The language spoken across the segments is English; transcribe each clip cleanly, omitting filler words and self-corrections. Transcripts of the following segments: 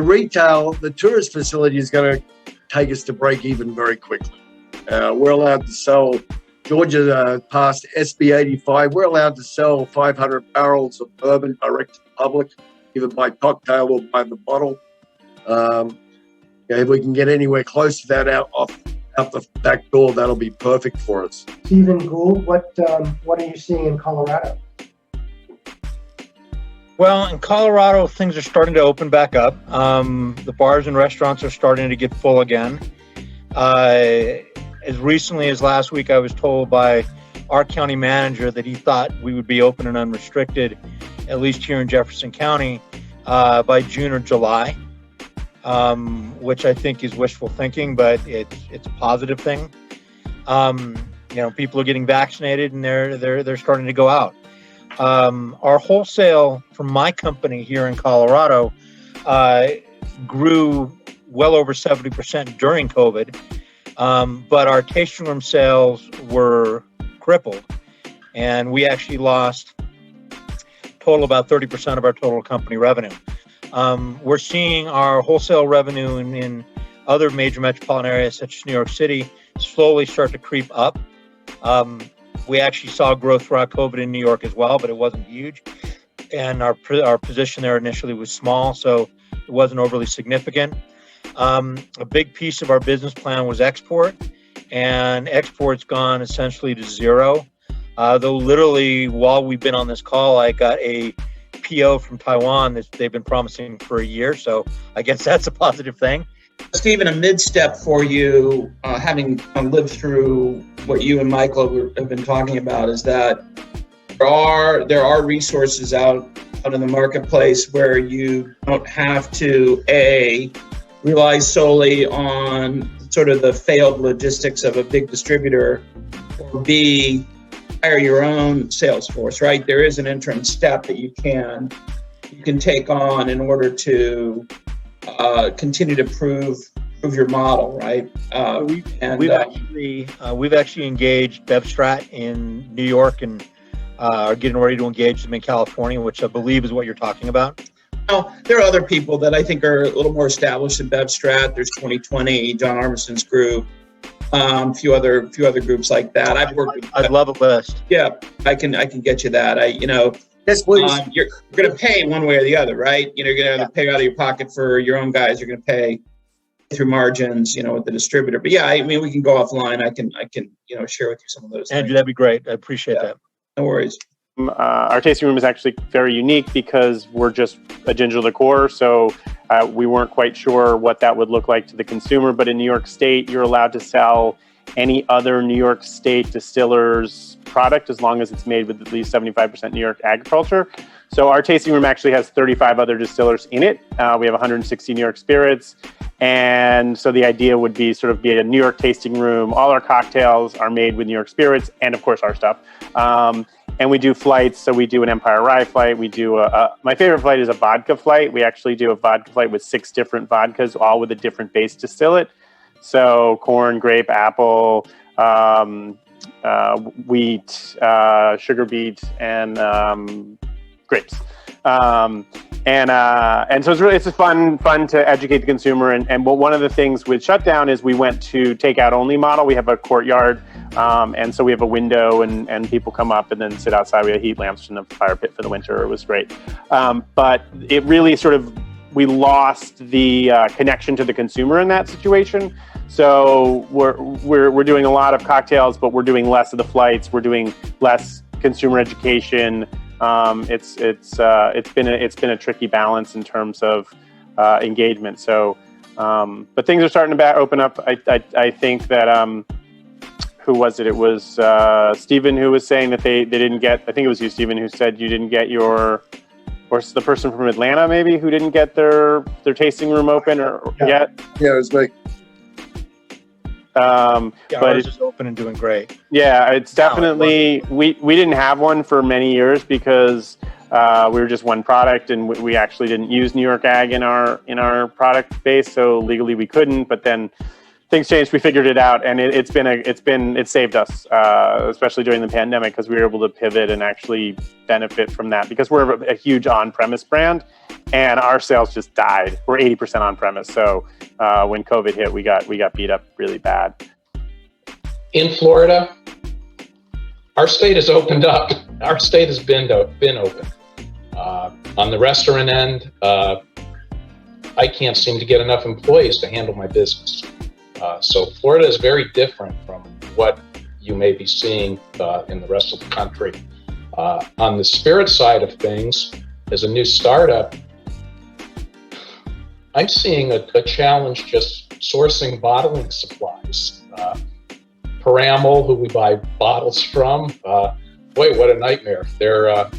the tourist facility is going to take us to break even very quickly. We're allowed to sell, Georgia passed SB 85, we're allowed to sell 500 barrels of bourbon direct to the public, either by cocktail or by the bottle. If we can get anywhere close to that out the back door, that'll be perfect for us. Stephen Gould, what are you seeing in Colorado? Well, in Colorado, things are starting to open back up. The bars and restaurants are starting to get full again. As recently as last week, I was told by our county manager that he thought we would be open and unrestricted, at least here in Jefferson County, by June or July, which I think is wishful thinking, but it's a positive thing. People are getting vaccinated and they're starting to go out. Our wholesale from my company here in Colorado grew well over 70% during COVID, but our tasting room sales were crippled, and we actually lost total about 30% of our total company revenue. We're seeing our wholesale revenue in other major metropolitan areas such as New York City slowly start to creep up. We actually saw growth throughout COVID in New York as well, but it wasn't huge. And our position there initially was small, so it wasn't overly significant. A big piece of our business plan was export, and export's gone essentially to zero. Though literally while we've been on this call, I got a PO from Taiwan that they've been promising for a year, so I guess that's a positive thing. Stephen, a mid-step for you, having lived through what you and Michael have been talking about, is that there are resources out in the marketplace where you don't have to rely solely on sort of the failed logistics of a big distributor, or B, hire your own sales force, right? There is an interim step that you can take on in order to continue to prove your model, right? We've actually engaged BevStrat in New York and are getting ready to engage them in California, which I believe is what you're talking about. Well, there are other people that I think are a little more established in BevStrat. There's 2020, John Armison's group, a few other groups like that. I'd love a list. Yeah, I can get you that. Yes, please. You're going to pay one way or the other, right? You're going to either pay out of your pocket for your own guys. You're going to pay through margins, with the distributor. But yeah, we can go offline. I can share with you some of those. Andrew, that'd be great. I appreciate that. No worries. Our tasting room is actually very unique because we're just a ginger liqueur, so we weren't quite sure what that would look like to the consumer. But in New York State, you're allowed to sell any other New York State distiller's product as long as it's made with at least 75% New York agriculture. So our tasting room actually has 35 other distillers in it. We have 160 New York spirits. And so the idea would be sort of be a New York tasting room. All our cocktails are made with New York spirits and, of course, our stuff. And we do flights. So we do an Empire Rye flight. We do my favorite flight is a vodka flight. We actually do a vodka flight with 6 different vodkas, all with a different base distillate. So corn, grape, apple, wheat, sugar beet, and grapes. And so it's just fun to educate the consumer. And one of the things with shutdown is we went to takeout only model. We have a courtyard, and so we have a window, and people come up and then sit outside. We have heat lamps and a fire pit for the winter. It was great, but it really we lost the connection to the consumer in that situation. So we're doing a lot of cocktails, but we're doing less of the flights. We're doing less consumer education. It's been a tricky balance in terms of engagement. So, but things are starting to open up. I think that who was it? It was Stephen who was saying that they didn't get. I think it was you, Stephen, who said you didn't get your. Or the person from Atlanta, maybe, who didn't get their tasting room open yet. Yeah, it was me. But it's just open and doing great. Yeah, it's definitely we didn't have one for many years because we were just one product, and we actually didn't use New York Ag in our product base, so legally we couldn't. But then things changed. We figured it out, and it saved us, especially during the pandemic, because we were able to pivot and actually benefit from that, because we're a huge on-premise brand, and our sales just died. We're 80% on-premise, so when COVID hit, we got beat up really bad. In Florida, our state has opened up. Our state has been open. On the restaurant end, I can't seem to get enough employees to handle my business. So Florida is very different from what you may be seeing in the rest of the country. On the spirit side of things, as a new startup, I'm seeing a challenge just sourcing bottling supplies. Paramel, who we buy bottles from, boy, what a nightmare. They're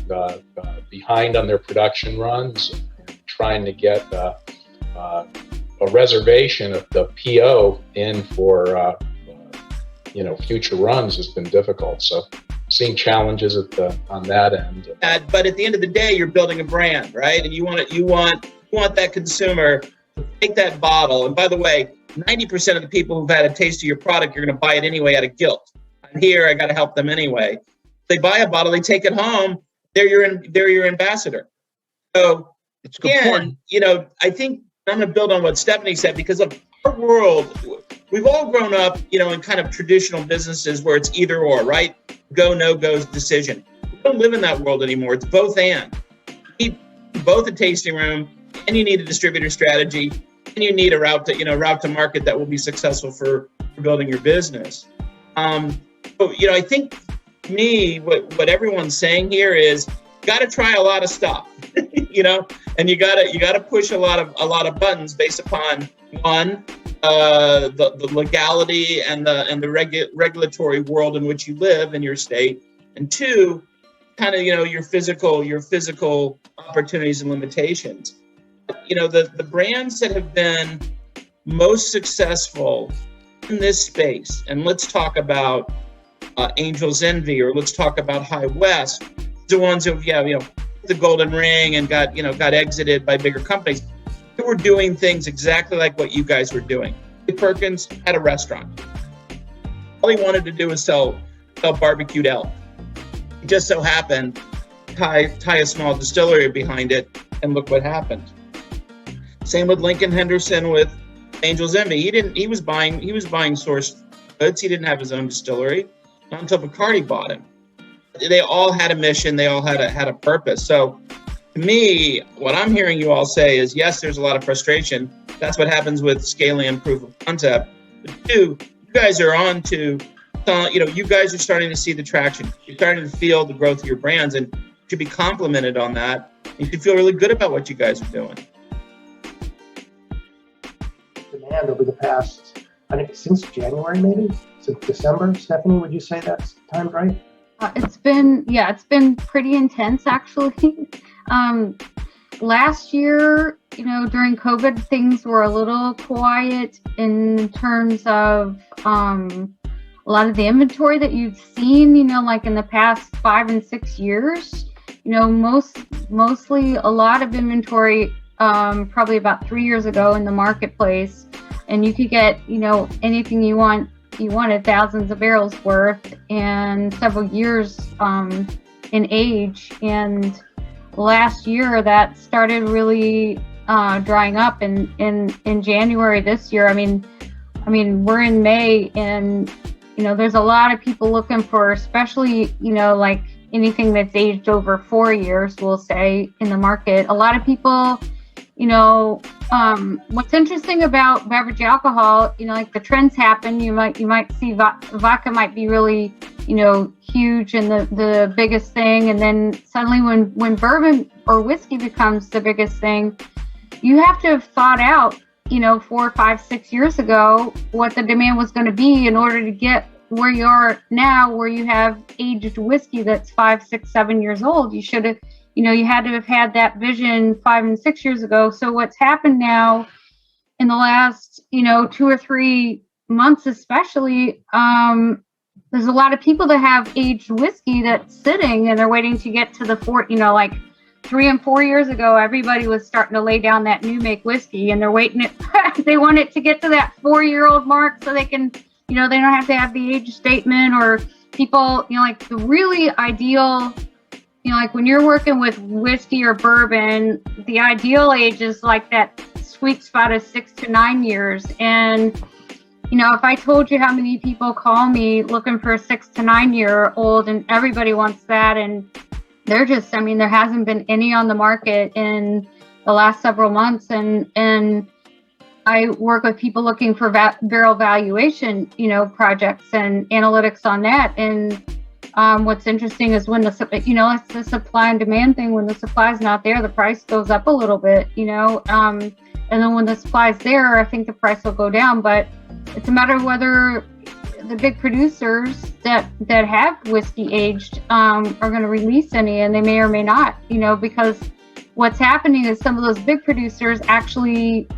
behind on their production runs, and trying to get a reservation of the PO in for future runs has been difficult. So seeing challenges on that end. But at the end of the day, you're building a brand, right? And you want that consumer to take that bottle. And by the way, 90% of the people who've had a taste of your product, you're going to buy it anyway out of guilt. I'm here, I got to help them anyway. They buy a bottle, they take it home. They're your ambassador. So It's a good point. again, I think I'm going to build on what Stephanie said, because of our world, we've all grown up, in kind of traditional businesses where it's either or, right? Go, no go decision. We don't live in that world anymore. It's both and. You need both a tasting room, and you need a distributor strategy, and you need a route to market that will be successful for building your business. I think to me, what everyone's saying here is, you got to try a lot of stuff, and you got to push a lot of buttons based upon one, the legality and the regulatory world in which you live in your state, and two, kind of your physical opportunities and limitations. The brands that have been most successful in this space, and let's talk about Angel's Envy, or let's talk about High West, the ones who the golden ring and got exited by bigger companies. They were doing things exactly like what you guys were doing. Perkins had a restaurant. All he wanted to do was sell barbecued elk. It just so happened tie a small distillery behind it, and look what happened. Same with Lincoln Henderson with Angel's Envy. He was buying sourced goods. He didn't have his own distillery, not until Bacardi bought him. They all had a mission. They all had a purpose. So to me, what I'm hearing you all say is, yes, there's a lot of frustration. That's what happens with scaling and proof of concept. But two, you guys are on to, you guys are starting to see the traction. You're starting to feel the growth of your brands, and you should be complimented on that. You should feel really good about what you guys are doing. Demand over the past, I think, since January, maybe since December. Stephanie, would you say that's timed right? It's been pretty intense, actually. Last year, during COVID, things were a little quiet in terms of a lot of the inventory that you've seen, like in the past 5 and 6 years. Mostly a lot of inventory probably about 3 years ago in the marketplace, and you could get, anything you wanted, thousands of barrels worth, and several years in age. And last year that started really drying up in January this year. I mean we're in May, and there's a lot of people looking for, especially like anything that's aged over 4 years, we'll say, in the market. A lot of people, what's interesting about beverage alcohol, like the trends happen. You might see vodka might be really, huge and the biggest thing. And then suddenly when bourbon or whiskey becomes the biggest thing, you have to have thought out, 4, 5, 6 years ago, what the demand was going to be in order to get where you are now, where you have aged whiskey that's 5, 6, 7 years old. You should have, you had to have had that vision 5 and 6 years ago. So what's happened now in the last, 2 or 3 months, especially, there's a lot of people that have aged whiskey that's sitting, and they're waiting to get to the 3 and 4 years ago, everybody was starting to lay down that new make whiskey, and they're waiting they want it to get to that 4-year-old mark so they can, they don't have to have the age statement, or people, like the really ideal, like when you're working with whiskey or bourbon, the ideal age is like that sweet spot of 6 to 9 years. And if I told you how many people call me looking for a 6 to 9 year old, and everybody wants that, and they're just, there hasn't been any on the market in the last several months. And I work with people looking for barrel valuation, projects and analytics on that. And what's interesting is when it's the supply and demand thing. When the supply is not there, the price goes up a little bit, and then when the supply is there, I think the price will go down. But it's a matter of whether the big producers that have whiskey aged are going to release any, and they may or may not, because what's happening is some of those big producers actually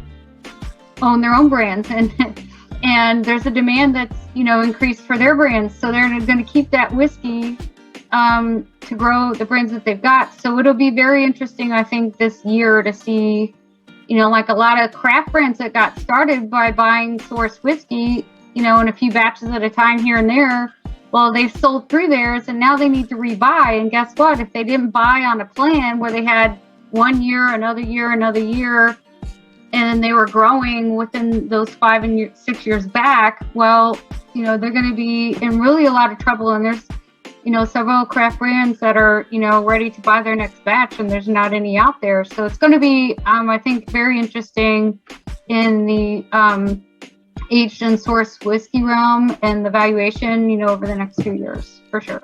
own their own brands, and there's a demand that's increased for their brands, so they're going to keep that whiskey to grow the brands that they've got. So it'll be very interesting, I think, this year to see like a lot of craft brands that got started by buying source whiskey, in a few batches at a time here and there. Well, they've sold through theirs, and now they need to rebuy. And guess what? If they didn't buy on a plan where they had 1 year, another year, and they were growing within those 5 and 6 years back, well, they're going to be in really a lot of trouble. And there's, several craft brands that are, ready to buy their next batch, and there's not any out there. So it's going to be, I think, very interesting in the aged and sourced whiskey realm and the valuation, over the next few years, for sure.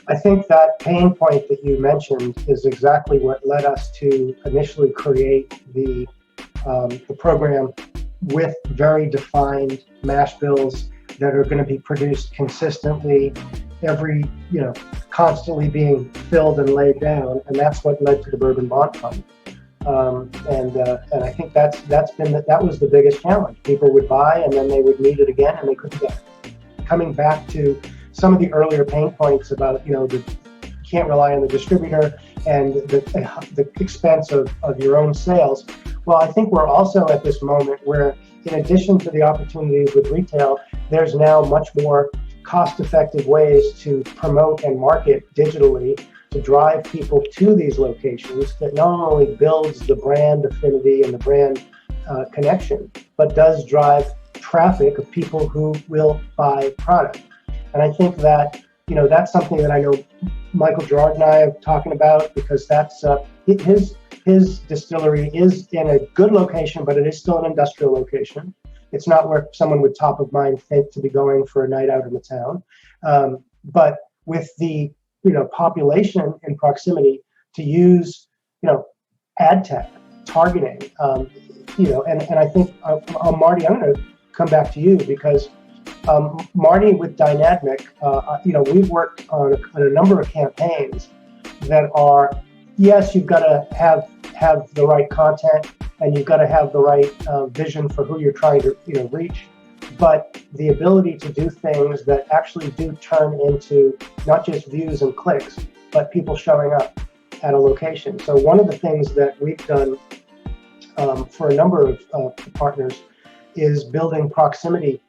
I think that pain point that you mentioned is exactly what led us to initially create the program with very defined mash bills that are going to be produced consistently, constantly being filled and laid down, and that's what led to the Bourbon Bond Fund. And I think that was the biggest challenge. People would buy, and then they would need it again, and they couldn't get it. Coming back to some of the earlier pain points about you can't rely on the distributor and the expense of your own sales. Well, I think we're also at this moment where, in addition to the opportunities with retail, there's now much more cost-effective ways to promote and market digitally to drive people to these locations that not only builds the brand affinity and the brand connection, but does drive traffic of people who will buy product. And I think that, that's something that I know Michael Gerard and I are talking about, because that's his distillery is in a good location, but it is still an industrial location. It's not where someone would top of mind think to be going for a night out in the town. But with the population in proximity to use, ad tech, targeting, and I think, Marty, I'm going to come back to you because Marty with Dynamic, we've worked on a number of campaigns that are, yes, you've got to have the right content and you've got to have the right vision for who you're trying to reach, but the ability to do things that actually do turn into not just views and clicks, but people showing up at a location. So one of the things that we've done for a number of partners is building proximity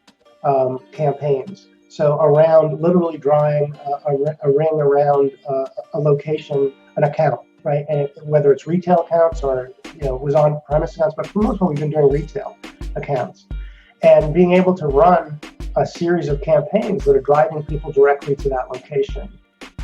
campaigns. So around literally drawing a ring around a location, an account, right? And whether it's retail accounts or was on premise accounts, but for most part we've been doing retail accounts, and being able to run a series of campaigns that are driving people directly to that location.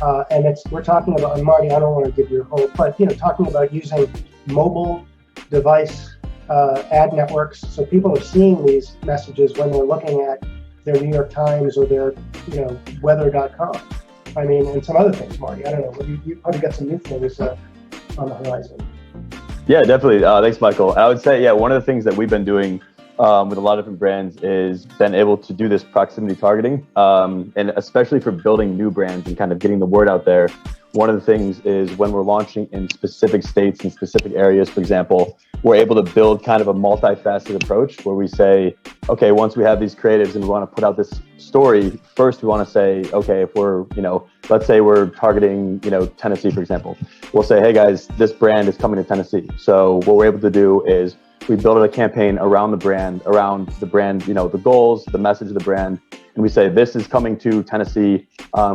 And we're talking about, and Marty, I don't want to give you a whole, but talking about using mobile device ad networks, so people are seeing these messages when they're looking at their New York Times or their weather.com. I mean, and some other things, Marty. I don't know. You probably got some new things on the horizon. Yeah, definitely. Thanks, Michael. I would say, one of the things that we've been doing with a lot of different brands is been able to do this proximity targeting, and especially for building new brands and kind of getting the word out there. one of the things is when we're launching in specific states and specific areas, for example, we're able to build kind of a multifaceted approach where we say, okay, once we have these creatives and we want to put out this story, first we want to say, okay, if we're, let's say we're targeting, Tennessee, for example, we'll say, hey guys, this brand is coming to Tennessee. So what we're able to do is we build a campaign around the brand, the goals, the message of the brand. And we say, this is coming to Tennessee.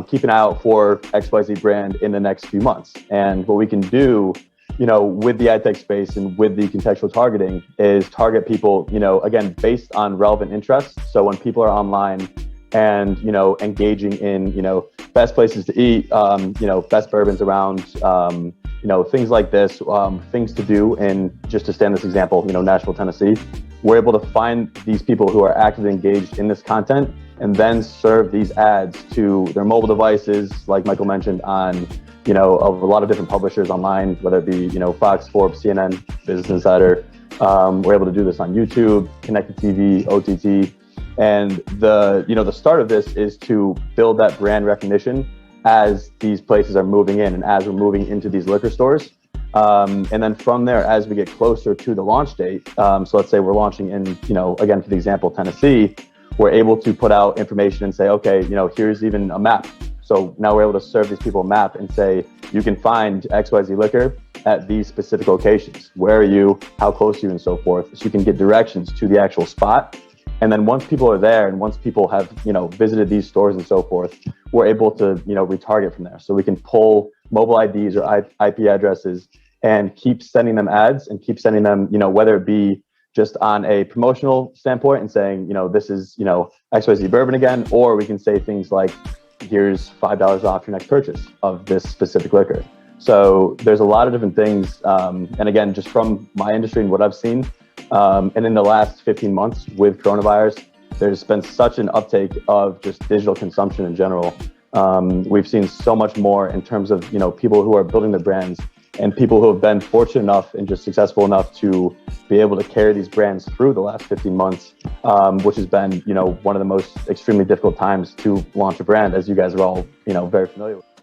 Keep an eye out for XYZ brand in the next few months. And what we can do, with the ad tech space and with the contextual targeting is target people, again, based on relevant interests. So when people are online and, engaging in, best places to eat, best bourbons around, things like this, things to do. And just to stand this example, Nashville, Tennessee, we're able to find these people who are actively engaged in this content and then serve these ads to their mobile devices, like Michael mentioned, on, of a lot of different publishers online, whether it be, Fox, Forbes, CNN, Business Insider. We're able to do this on YouTube, connected TV, OTT. And the start of this is to build that brand recognition as these places are moving in and as we're moving into these liquor stores. And then from there, as we get closer to the launch date, so let's say we're launching in, again, for the example, Tennessee, we're able to put out information and say, okay, here's even a map. So now we're able to serve these people a map and say, you can find XYZ liquor at these specific locations. Where are you? How close are you? And so forth. So you can get directions to the actual spot. And then once people are there and once people have, visited these stores and so forth, we're able to, retarget from there. So we can pull mobile IDs or IP addresses and keep sending them ads and keep sending them, whether it be just on a promotional standpoint and saying, this is, XYZ bourbon again, or we can say things like, here's $5 off your next purchase of this specific liquor. So there's a lot of different things. And again, just from my industry and what I've seen, and in the last 15 months with coronavirus, there's been such an uptake of just digital consumption in general. We've seen so much more in terms of, people who are building their brands and people who have been fortunate enough and just successful enough to be able to carry these brands through the last 15 months, which has been, one of the most extremely difficult times to launch a brand, as you guys are all, very familiar with.